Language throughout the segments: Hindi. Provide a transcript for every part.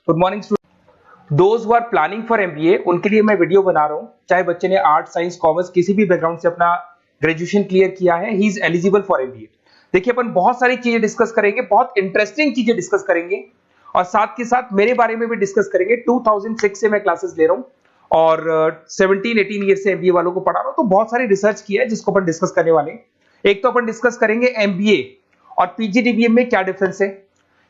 Good morning student. Those who are planning for MBA उनके लिए मैं वीडियो बना रहा हूं। चाहे बच्चे ने आर्ट, साइंस, कॉमर्स किसी भी बैकग्राउंड से अपना ग्रेजुएशन क्लियर किया है, he is eligible for MBA. देखिए अपन बहुत सारी चीजें डिस्कस करेंगे, बहुत इंटरेस्टिंग चीजें डिस्कस करेंगे और साथ के साथ मेरे बारे में भी डिस्कस करेंगे। 2006 से मैं क्लासेस ले रहा हूं और 17-18 ईयर से एमबीए वालों को पढ़ा रहा हूं, तो बहुत सारी रिसर्च की है जिसको अपन डिस्कस करने वाले हैं। एक तो अपन डिस्कस करेंगे एमबीए और पीजीडीबीएम में क्या डिफरेंस है,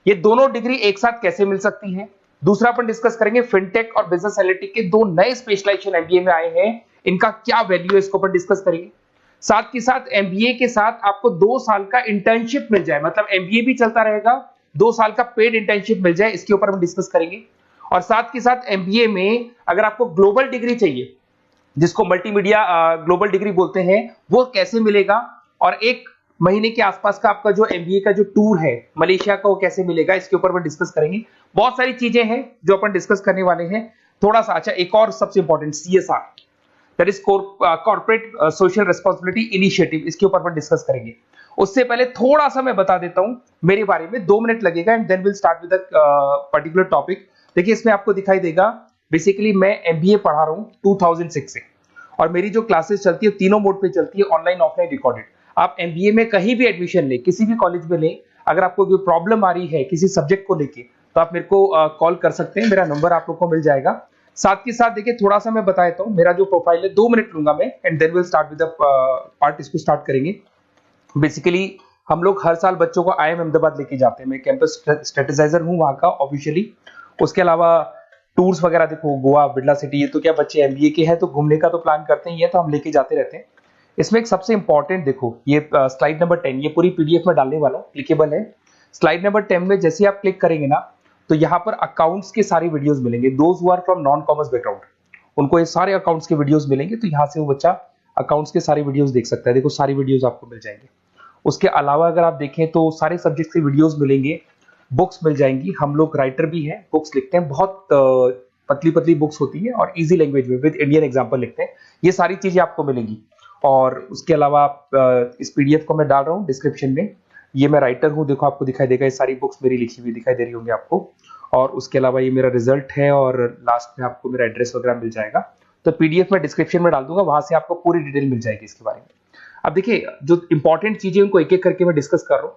ये दोनों डिग्री एक साथ कैसे मिल सकती हैं। दूसरा अपन डिस्कस करेंगे फिनटेक और बिजनेस एनालिटिक के दो नए स्पेशलाइजेशन एमबीए में आए हैं, इनका क्या वैल्यू है, इसको अपन डिस्कस करेंगे। साथ के साथ एमबीए के साथ आपको 2 साल का इंटर्नशिप मिल जाए, मतलब एमबीए भी चलता रहेगा, 2 साल का पेड इंटर्नशिप मिल जाए, इसके ऊपर हम डिस्कस करेंगे। और साथ के साथ एमबीए में अगर आपको ग्लोबल डिग्री चाहिए, जिसको मल्टीमीडिया ग्लोबल डिग्री बोलते हैं, वो कैसे मिलेगा, और 1 महीने के आसपास का आपका जो एमबीए का जो टूर है मलेशिया का, वो कैसे मिलेगा, इसके ऊपर हम डिस्कस करेंगे। बहुत सारी चीजें हैं जो अपन डिस्कस करने वाले हैं। थोड़ा सा अच्छा, एक और सबसे important CSR, that is corporate social responsibility initiative, इसके ऊपर अपन डिस्कस करेंगे। उससे पहले थोड़ा सा मैं बता देता हूं मेरे बारे में, 2 मिनट लगेगा and then will start with particular topic. देखिए इसमें आपको दिखाई देगा, बेसिकली मैं एमबीए पढ़ा रहा हूं 2006 से, और मेरी जो क्लासेस चलती है तीनों मोड पे चलती है, ऑनलाइन, ऑफलाइन, रिकॉर्डेड। आप एमबीए में कहीं भी एडमिशन ले, किसी भी कॉलेज में ले, अगर आपको कोई प्रॉब्लम आ रही है किसी सब्जेक्ट को लेके, तो आप मेरे को कॉल कर सकते हैं, मेरा नंबर आप लोग को मिल जाएगा। साथ के साथ देखिए थोड़ा सा मैं बता देता हूं, मेरा जो प्रोफाइल है 2 मिनट लूंगा मैं and then will start with the part, इसको स्टार्ट करेंगे। बेसिकली हम लोग हर साल बच्चों को आईएम अहमदाबाद लेके जाते हैं, मैं कैंपस स्ट्रेटेजाइजर हूं वहां का ऑफिशियली। उसके अलावा टूर्स वगैरह, देखो गोवा, बिरला सिटी, ये तो क्या बच्चे एमबीए के हैं तो घूमने का तो प्लान करते ही है, तो हम लेके जाते रहते हैं। इसमें एक सबसे इंपॉर्टेंट देखो, ये स्लाइड नंबर 10, ये पूरी पीडीएफ में डालने वाला हूं, क्लिकेबल है। स्लाइड नंबर 10 में जैसे आप क्लिक करेंगे ना, तो यहाँ पर अकाउंट्स के सारे वीडियोस मिलेंगे। Those who are from non commerce background, उनको ये सारे अकाउंट्स के वीडियोस मिलेंगे, तो यहाँ से वो बच्चा अकाउंट्स के सारे वीडियोस देख सकता है। देखो सारी वीडियोस आपको मिल जाएंगे। उसके अलावा अगर आप देखें तो सारे सब्जेक्ट के वीडियोस मिलेंगे, बुक्स मिल जाएंगी। हम लोग राइटर भी हैं, बुक्स लिखते हैं, बहुत पतली पतली बुक्स होती है और इजी लैंग्वेज में विद इंडियन एग्जांपल लिखते हैं। ये सारी चीजें आपको मिलेंगी। और उसके अलावा आप इस पीडीएफ को मैं डाल रहा हूँ डिस्क्रिप्शन में, ये मैं राइटर हूँ, देखो आपको दिखाई देगा, ये सारी बुक्स मेरी लिखी हुई दिखाई दे रही होंगी आपको। और उसके अलावा ये मेरा रिजल्ट है और लास्ट में आपको मेरा एड्रेस वगैरह मिल जाएगा। तो पीडीएफ में डिस्क्रिप्शन में डाल दूंगा, वहां से आपको पूरी डिटेल मिल जाएगी इसके बारे में। अब देखिए जो इंपॉर्टेंट चीजें उनको एक एक करके मैं डिस्कस कर रहा हूँ।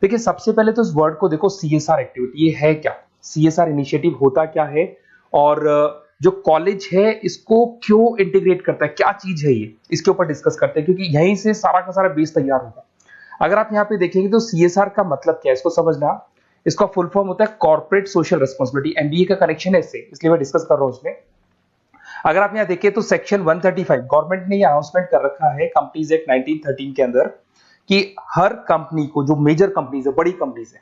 देखिए सबसे पहले तो इस वर्ड को देखो, सीएसआर एक्टिविटी, ये है क्या, सीएसआर इनिशिएटिव होता क्या है, और जो कॉलेज है इसको क्यों इंटीग्रेट करता है, क्या चीज है ये, इसके ऊपर डिस्कस करते हैं, क्योंकि यहीं से सारा का सारा बेस तैयार होगा। अगर आप यहाँ पे देखेंगे तो सीएसआर का मतलब क्या है, इसको समझना। इसका फुल फॉर्म होता है कॉर्पोरेट सोशल रिस्पांसिबिलिटी। एमबीए का कनेक्शन है इससे, इसलिए मैं डिस्कस कर रहा हूँ उसमें। अगर आप यहाँ देखें तो सेक्शन 135 गवर्नमेंट ने ये अनाउंसमेंट कर रखा है कंपनीज एक्ट 1913 के अंदर, कि हर कंपनी को, जो मेजर कंपनीज है, बड़ी कंपनीज है,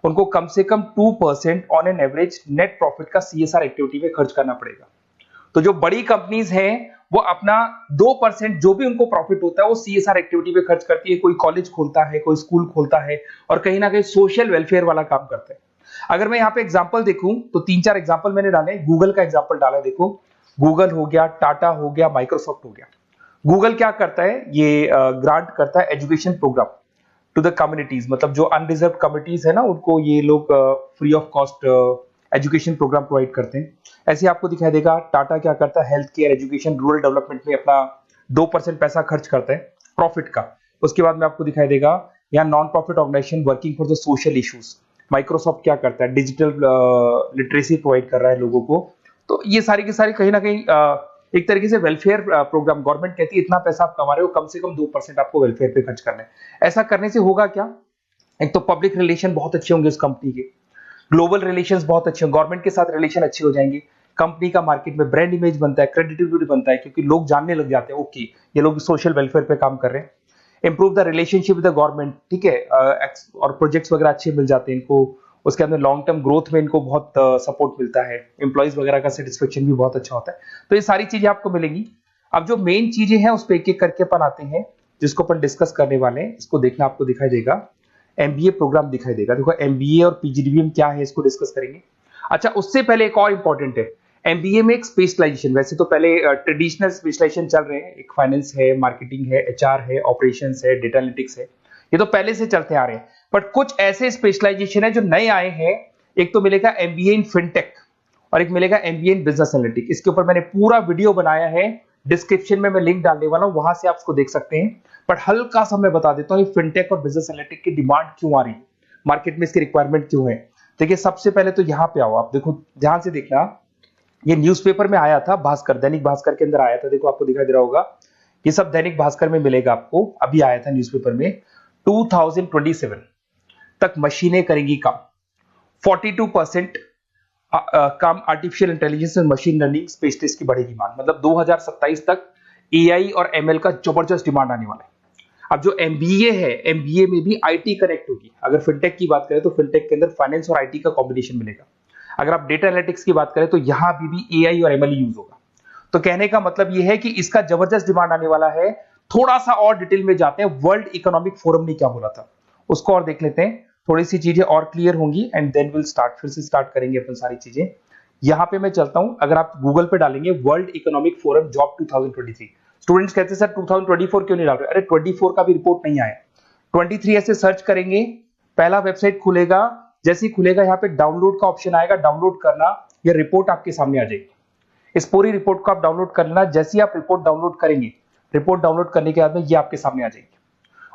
उनको कम से कम 2% on an average net profit का सीएसआर एक्टिविटी में खर्च करना पड़ेगा। तो जो बड़ी कंपनीज हैं वो अपना 2% जो भी उनको प्रॉफिट होता है वो सीएसआर एक्टिविटी पे खर्च करती है। कोई कॉलेज खोलता है, कोई स्कूल खोलता है, और कहीं ना कहीं सोशल वेलफेयर वाला काम करता है। अगर मैं यहाँ पे एग्जांपल देखूं तो 3-4 एग्जांपल मैंने डाले। गूगल का एग्जांपल डाला, देखो गूगल हो गया, टाटा हो गया, माइक्रोसॉफ्ट हो गया। गूगल क्या करता है, ये ग्रांट करता है education program to the communities, मतलब जो अनरिजर्व कम्युनिटीज है ना, उनको ये लोग free of cost education program provide करते हैं। ऐसे आपको दिखाई देगा टाटा क्या करता है, health care, education, rural development में अपना 2% पैसा खर्च करता है प्रॉफिट का। उसके बाद में आपको दिखाई देगा यहाँ non profit organisation working for the social issues. Microsoft क्या करता है, डिजिटल लिटरेसी प्रोवाइड कर रहा है लोगों को। तो ये सारी की सारी कहीं ना कहीं एक तरीके से वेलफेयर प्रोग्राम। गवर्नमेंट कहती है इतना पैसा आप कमा रहे हो, कम से कम 2% आपको वेलफेयर पे खर्च करना है। ऐसा करने से होगा क्या, एक तो पब्लिक रिलेशन बहुत अच्छे होंगे उस कंपनी के, ग्लोबल रिलेशंस बहुत अच्छे होंगे, गवर्नमेंट के साथ रिलेशन अच्छे हो जाएंगे, कंपनी का मार्केट में ब्रांड इमेज बनता है, क्रेडिबिलिटी बनता है, क्योंकि लोग जानने लग जाते हैं ओके ये लोग सोशल वेलफेयर पे काम कर रहे हैं। Improve the relationship with the government, ठीक है, और प्रोजेक्ट्स वगैरह अच्छे मिल जाते हैं इनको। उसके अंदर लॉन्ग टर्म ग्रोथ में इनको बहुत सपोर्ट मिलता है, एम्प्लॉइज वगैरह का सेटिस्फेक्शन भी बहुत अच्छा होता है। तो ये सारी चीजें आपको मिलेंगी। अब जो मेन चीजें हैं उस पर एक एक करके अपन आते हैं, जिसको अपन डिस्कस करने वाले हैं। इसको देखना, आपको दिखाई देगा एमबीए प्रोग्राम दिखाई देगा। देखो एमबीए और पीजीडीबीएम क्या है, इसको डिस्कस करेंगे। अच्छा, उससे पहले एक और इंपॉर्टेंट है, एमबीए में एक स्पेशलाइजेशन। वैसे तो पहले ट्रेडिशनल स्पेशलाइजेशन चल रहे हैं, एक फाइनेंस है, मार्केटिंग है, एचआर है, ऑपरेशंस है, डेटा एनालिटिक्स है, ये तो पहले से चलते आ रहे हैं। बट कुछ ऐसे स्पेशलाइजेशन है जो नए आए हैं, एक तो मिलेगा एमबीए इन फिनटेक और एक मिलेगा एमबीए इन बिजनेस एनालिटिक्स। इसके ऊपर मैंने पूरा वीडियो बनाया है, डिस्क्रिप्शन में मैं लिंक डालने वाला हूं, वहां से आप उसको देख सकते हैं। बट हल्का सा मैं बता देता हूं फिनटेक और बिजनेस एनालिटिक्स की डिमांड क्यों आ रही है, मार्केट में इसकी रिक्वायरमेंट क्यों है। देखिए सबसे पहले तो यहाँ पे आओ, आप देखो ध्यान से देखना, ये न्यूज़पेपर में आया था, भास्कर, दैनिक भास्कर के अंदर आया था। देखो आपको दिखाई दे रहा होगा, ये सब दैनिक भास्कर में मिलेगा आपको, अभी आया था न्यूज़पेपर में। 2027 तक मशीनें करेंगी काम, 42% काम आर्टिफिशियल इंटेलिजेंस और मशीन लर्निंग स्पेशलिस्ट की बढ़ेगी मांग। मतलब 2027 तक एआई और एमएल का जबरदस्त डिमांड आने वाला है। अब जो एमबीए है, एमबीए में भी आईटी कनेक्ट होगी। अगर फिनटेक की बात करें तो फिनटेक के अंदर फाइनेंस और आईटी का कॉम्बिनेशन मिलेगा। अगर आप डेटा एनालिटिक्स की बात करें तो यहां भी एआई और एमएल यूज होगा। तो कहने का मतलब यह है कि इसका जबरदस्त डिमांड आने वाला है। थोड़ा सा और डिटेल में जाते हैं, वर्ल्ड इकोनॉमिक फोरम ने क्या बोला था उसको और देख लेते हैं, थोड़ी सी चीजें और क्लियर होंगी एंड देन विल स्टार्ट, फिर से स्टार्ट करेंगे अपन सारी चीजें। यहां पे मैं चलता हूं, अगर आप गूगल पे डालेंगे world economic forum job 2023, students कहते हैं सर 2024 क्यों नहीं डाल रहे, अरे 24 का भी रिपोर्ट नहीं आया, 23 ऐसे सर्च करेंगे, पहला वेबसाइट खुलेगा, जैसे ही खुलेगा यहाँ पे डाउनलोड का ऑप्शन आएगा, डाउनलोड करना, ये रिपोर्ट आपके सामने आ जाएगी। इस पूरी रिपोर्ट को आप डाउनलोड कर लेना। जैसे ही आप रिपोर्ट डाउनलोड करेंगे, रिपोर्ट डाउनलोड करने के बाद में ये आपके सामने आ जाएगी।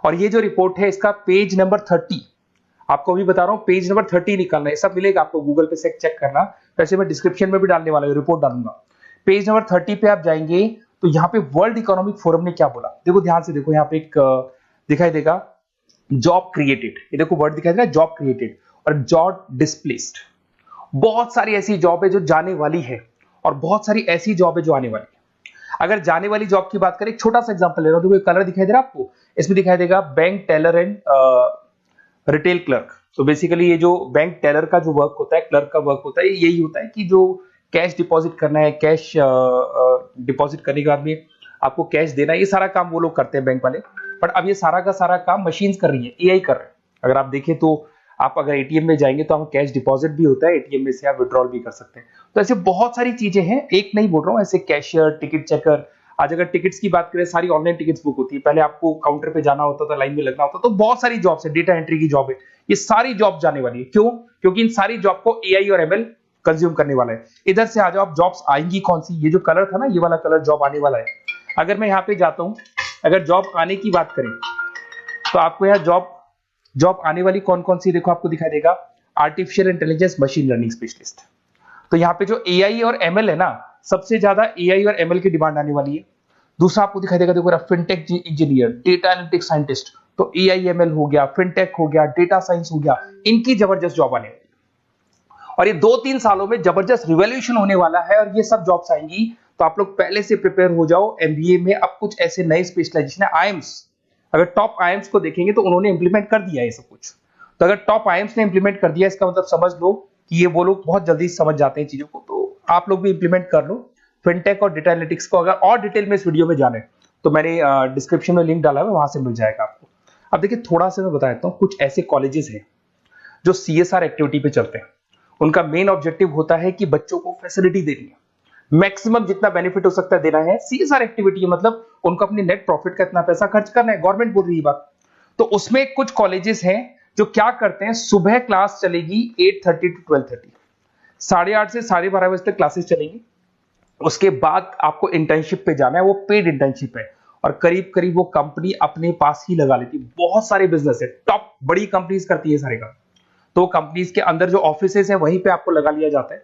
और ये जो रिपोर्ट है इसका पेज नंबर 30, आपको भी बता रहा हूं पेज नंबर 30 निकालना है, सब मिलेगा आपको गूगल पे से चेक करना, वैसे मैं डिस्क्रिप्शन में भी डालने वाला हूं, रिपोर्ट डालूंगा। पेज नंबर 30 पे आप जाएंगे तो यहाँ पे वर्ल्ड इकोनॉमिक फोरम ने क्या बोला, देखो ध्यान से देखो, यहाँ पे एक दिखाई देगा जॉब क्रिएटेड, ये देखो वर्ड दिखाई दे रहा है जॉब क्रिएटेड और जॉब डिस्प्लेस्ड। बहुत सारी ऐसी जॉब है जो जाने वाली है और बहुत सारी ऐसी जॉब है जो आने वाली है। अगर जाने वाली जॉब की बात करें, एक छोटा सा एग्जांपल ले रहा हूं, देखो कलर दिखाई दे रहा है आपको, इसमें दिखाई देगा bank teller and retail clerk. तो बेसिकली ये जो बैंक टेलर का जो वर्क होता है, क्लर्क का वर्क होता है, यही होता है कि जो कैश डिपॉजिट करना है, कैश डिपॉजिट करने के बाद में आपको कैश देना है, ये सारा काम वो लोग करते हैं बैंक वाले। बट अब ये सारा का सारा काम मशीन्स कर रही है, एआई कर रहे हैं। अगर आप देखें तो आप अगर एटीएम में जाएंगे तो आप कैश डिपॉजिट भी होता है, एटीएम में से आप विड्रॉल भी कर सकते हैं। तो ऐसे बहुत सारी चीजें हैं, एक नहीं बोल रहा हूँ, ऐसे कैशियर, टिकट चेकर। आज अगर टिकट्स की बात करें, सारी ऑनलाइन टिकट्स बुक होती है, पहले आपको काउंटर पे जाना होता था, लाइन में लगना होता, तो बहुत सारी जॉब्स है, डेटा एंट्री की जॉब है, ये सारी जॉब जाने वाली है। क्यों? क्योंकि इन सारी जॉब को एआई और एमएल कंज्यूम करने वाला है। इधर से आ जाओ, आप जॉब्स आएंगी कौन सी, ये जो कलर था ना, ये वाला कलर जॉब आने वाला है। अगर मैं यहाँ पे जाता हूँ, अगर जॉब आने की बात करें तो आपको यहाँ जॉब आने वाली कौन कौन सी, देखो आपको दिखाई देगा artificial intelligence machine learning specialist. तो यहाँ पे जो एआई और एमएल है ना, सबसे ज्यादा एआई और एमएल की डिमांड आने वाली है। दूसरा आपको दिखाई देगा, देखो fintech engineer, data analytics scientist, तो एआई एमएल हो गया, फिनटेक हो गया, डेटा साइंस हो गया, इनकी जबरदस्त जॉब आने वाली है। और ये 2-3 सालों में जबरदस्त रिवॉल्यूशन होने वाला है और ये सब जॉब्स आएंगी। तो आप लोग पहले से प्रिपेयर हो जाओ। एमबीए में अब कुछ ऐसे नए स्पेशलाइजेशन है, आईएम्स, अगर टॉप आईएम्स को देखेंगे तो उन्होंने इंप्लीमेंट कर दिया है ये सब कुछ। तो अगर टॉप आईएम्स ने इंप्लीमेंट कर दिया, इसका मतलब समझ लो कि ये वो लोग बहुत जल्दी समझ जाते हैं चीजों को, तो आप लोग भी इंप्लीमेंट कर लो फिनटेक और डेटा एनालिटिक्स को। अगर और डिटेल में इस वीडियो में जाने तो मैंने डिस्क्रिप्शन में लिंक डाला है, वहां से मिल जाएगा आपको। अब देखिए थोड़ा सा मैं बता देता हूँ, कुछ ऐसे कॉलेजेस हैं जो सीएसआर एक्टिविटी पे चलते हैं। उनका मेन ऑब्जेक्टिव होता है कि बच्चों को फैसिलिटी देनी है, मैक्सिमम जितना बेनिफिट हो सकता है देना है। सीएसआर एक्टिविटी मतलब उनको अपनी नेट प्रॉफिट का इतना पैसा खर्च करना है, गवर्नमेंट बोल रही है बात। तो उसमें कुछ कॉलेजेस हैं जो क्या करते हैं, सुबह क्लास चलेगी 8:30 to 12:30, 8:30 से 12:30 बजे तक क्लासेस चलेंगी। उसके बाद आपको इंटर्नशिप पे जाना है, वो पेड इंटर्नशिप है और करीब करीब वो कंपनी अपने पास ही लगा लेती है। बहुत सारे बिजनेस है, टॉप बड़ी कंपनीज करती है सारे काम। तो कंपनीज के अंदर जो ऑफिसेज है वहीं पे आपको लगा लिया जाता है।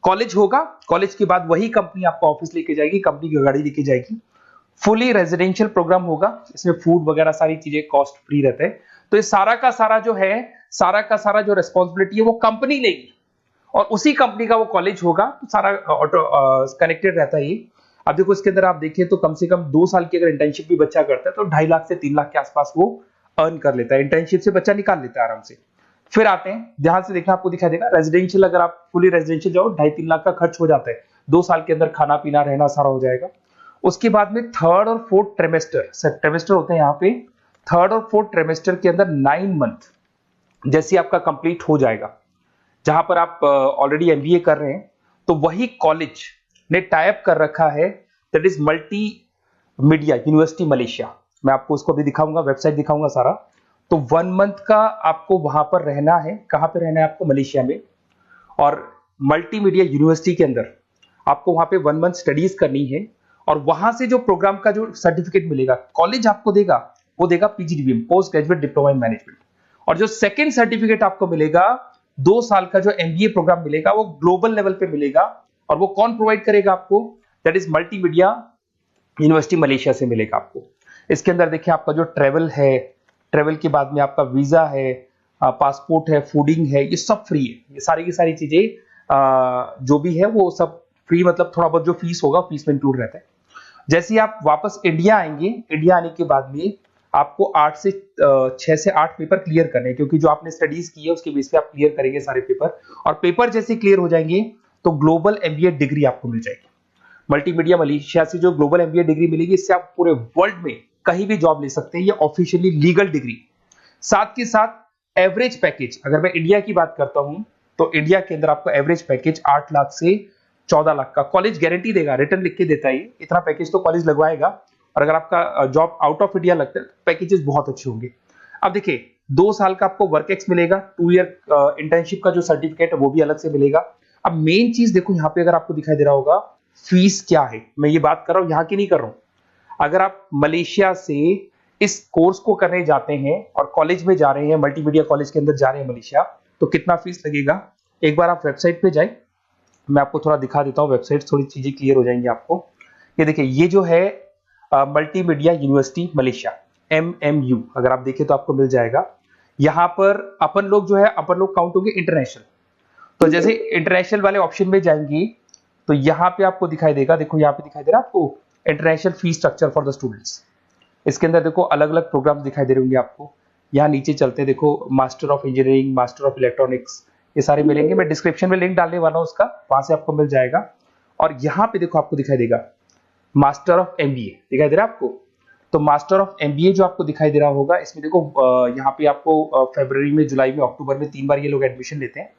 कॉलेज होगा, कॉलेज के बाद वही कंपनी आपको ऑफिस लेके जाएगी, कंपनी की गाड़ी लेके जाएगी। फुली रेजिडेंशियल प्रोग्राम होगा, इसमें फूड वगैरह सारी चीजें कॉस्ट फ्री रहते हैं। तो ये सारा का सारा जो है, सारा का सारा जो रिस्पॉन्सिबिलिटी है वो कंपनी लेगी और उसी कंपनी का वो कॉलेज होगा। तो सारा ऑटो कनेक्टेड रहता है ये। अब देखो इसके अंदर आप देखें तो कम से कम 2 साल की अगर इंटर्नशिप भी बच्चा करता है तो 2.5 लाख से 3 लाख के आसपास वो अर्न कर लेता है, इंटर्नशिप से बच्चा निकाल लेता है आराम से। फिर आते हैं, ध्यान से देखना, आपको दिखाई देगा रेजिडेंशियल, अगर आप फुली रेजिडेंशियल जाओ 2.5-3 लाख का खर्च हो जाता है, 2 साल के अंदर खाना पीना रहना सारा हो जाएगा। उसके बाद में 3rd और 4th ट्रिमेस्टर होते हैं यहाँ पे। 3rd और 4th ट्रिमेस्टर के अंदर 9 मंथ जैसे आपका कंप्लीट हो जाएगा, जहां पर आप ऑलरेडी एमबीए कर रहे हैं, तो वही कॉलेज ने टाइप कर रखा है, that is multi media university Malaysia. मैं आपको उसको भी दिखाऊंगा, वेबसाइट दिखाऊंगा सारा। तो 1 मंथ का आपको वहां पर रहना है। कहां पे रहना है आपको? मलेशिया में। और मल्टीमीडिया यूनिवर्सिटी के अंदर आपको वहां पे 1 मंथ स्टडीज करनी है और वहां से जो प्रोग्राम का जो सर्टिफिकेट मिलेगा कॉलेज आपको देगा, वो देगा PGDBM, post graduate diploma in management. और जो सेकंड सर्टिफिकेट आपको मिलेगा 2 साल का जो एमबीए प्रोग्राम मिलेगा वो ग्लोबल लेवल पे मिलेगा। और वो कौन प्रोवाइड करेगा आपको? That is multimedia university Malaysia से मिलेगा आपको। इसके अंदर देखिए आपका जो ट्रेवल है, ट्रेवल के बाद में आपका वीजा है, पासपोर्ट है, फूडिंग है, ये सब फ्री है। ये सारी की सारी चीजें जो भी है वो सब फ्री, मतलब थोड़ा बहुत जो फीस होगा फीस में इंक्लूड रहता है। जैसे ही आप वापस इंडिया आएंगे, इंडिया आने के बाद में आपको 6 से 8 पेपर क्लियर करने हैं, क्योंकि जो आपने स्टडीज की है उसके बेस पे आप क्लियर करेंगे सारे पेपर। और पेपर जैसे क्लियर हो जाएंगे तो ग्लोबल एमबीए डिग्री आपको मिल जाएगी। मल्टीमीडिया मलेशिया से जो ग्लोबल एमबीए डिग्री मिलेगी, इससे आप पूरे वर्ल्ड में कहीं भी जॉब ले सकते हैं। ये ऑफिशियली लीगल डिग्री। साथ के साथ एवरेज पैकेज, अगर मैं इंडिया की बात करता हूं तो इंडिया के अंदर आपको एवरेज पैकेज 8 लाख से 14 लाख का कॉलेज गारंटी देगा, रिटर्न लिख के देता है। इतना पैकेज तो कॉलेज लगवाएगा। और अगर आपका जॉब आउट ऑफ इंडिया लगता है तो पैकेजेस बहुत अच्छे होंगे। अब देखिए 2 साल का आपको वर्क एक्स मिलेगा, 2 ईयर इंटर्नशिप का जो सर्टिफिकेट है वो भी अलग से मिलेगा। अब मेन चीज देखो यहाँ पे, अगर आपको दिखाई दे रहा होगा फीस क्या है, मैं ये बात कर रहा हूँ यहाँ की नहीं कर रहा हूं। अगर आप मलेशिया से इस कोर्स को करने जाते हैं और कॉलेज में जा रहे हैं, मल्टीमीडिया कॉलेज के अंदर जा रहे हैं मलेशिया, तो कितना फीस लगेगा? एक बार आप वेबसाइट पे जाए, मैं आपको थोड़ा दिखा देता हूँ वेबसाइट, थोड़ी चीजें क्लियर हो जाएंगी आपको। ये देखिए, ये जो है मल्टीमीडिया यूनिवर्सिटी मलेशिया, MMU, अगर आप देखें तो आपको मिल जाएगा। यहाँ पर अपन लोग जो है, अपन लोग काउंट होंगे इंटरनेशनल। तो जैसे इंटरनेशनल वाले ऑप्शन में जाएंगे तो यहाँ पे आपको दिखाई देगा, देखो यहाँ पे दिखाई दे रहा है आपको international fees structure for the students. इसके अंदर देखो अलग अलग प्रोग्राम दिखाई दे रहे होंगे आपको। यहाँ नीचे चलते हैं, देखो master of engineering, master of electronics, ये सारे मिलेंगे। मैं डिस्क्रिप्शन में लिंक डालने वाला हूँ उसका, वहां से आपको मिल जाएगा। और यहाँ पे देखो आपको दिखाई देगा मास्टर ऑफ एमबीए, दिखाई दे रहा है आपको। तो मास्टर ऑफ एमबीए जो आपको दिखाई दे रहा होगा, इसमें देखो यहाँ पे आपको फरवरी में, जुलाई में, अक्टूबर में 3 बार ये लोग एडमिशन लेते हैं।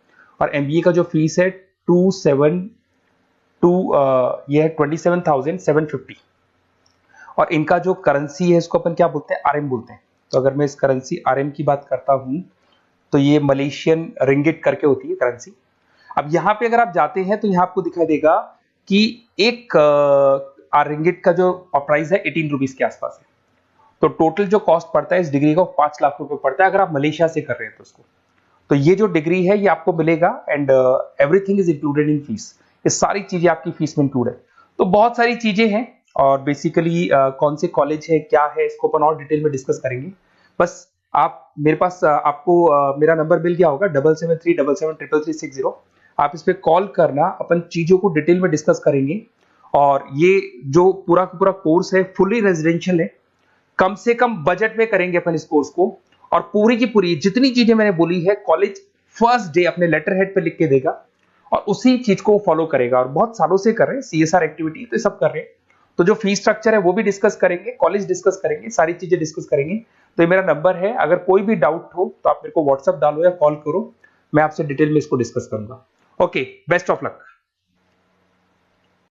और एमबीए का जो फीस है 27,750। और इनका जो करेंसी है इसको अपन क्या बोलते हैं? आरएम बोलते हैं। तो अगर मैं इस करेंसी आरएम की बात करता हूं तो ये मलेशियन रिंगिट करके होती है करेंसी। अब यहाँ पे अगर आप जाते हैं तो यहाँ आपको दिखाई देगा कि एक रिंगिट का जो प्राइस है 18 रुपीज के आसपास है। तो टोटल जो कॉस्ट पड़ता है इस डिग्री को 5 लाख रुपए पड़ता है, अगर आप मलेशिया से कर रहे हैं तो उसको। तो ये जो डिग्री है ये आपको मिलेगा and everything is included in fees. ये सारी चीजें आपकी फीस में इंक्लूड है। तो बहुत सारी चीजें हैं और बेसिकली कौन से कॉलेज है, क्या है, इसको अपन और डिटेल में डिस्कस करेंगे। बस आप मेरे पास आपको मेरा नंबर मिल गया होगा 7737733360। आप इस पे कॉल करना, अपन चीजों को डिटेल में डिस्कस करेंगे। और ये जो पूरा का पूरा कोर्स है फुली रेजिडेंशियल है, कम से कम बजट में करेंगे अपन इस कोर्स को। और पूरी की पूरी जितनी चीजें मैंने बोली है कॉलेज फर्स्ट डे अपने लेटर हेड पे लिख के देगा और उसी चीज को फॉलो करेगा। और बहुत सालों से कर रहे हैं CSR एक्टिविटी, तो ये सब कर रहे हैं। तो जो फीस स्ट्रक्चर है वो भी डिस्कस करेंगे, कॉलेज डिस्कस करेंगे, सारी चीजें डिस्कस करेंगे। तो ये मेरा नंबर है, अगर कोई भी डाउट हो तो आप मेरे को व्हाट्सएप डालो या कॉल करो, मैं आपसे डिटेल में इसको डिस्कस करूंगा। Okay, best of luck.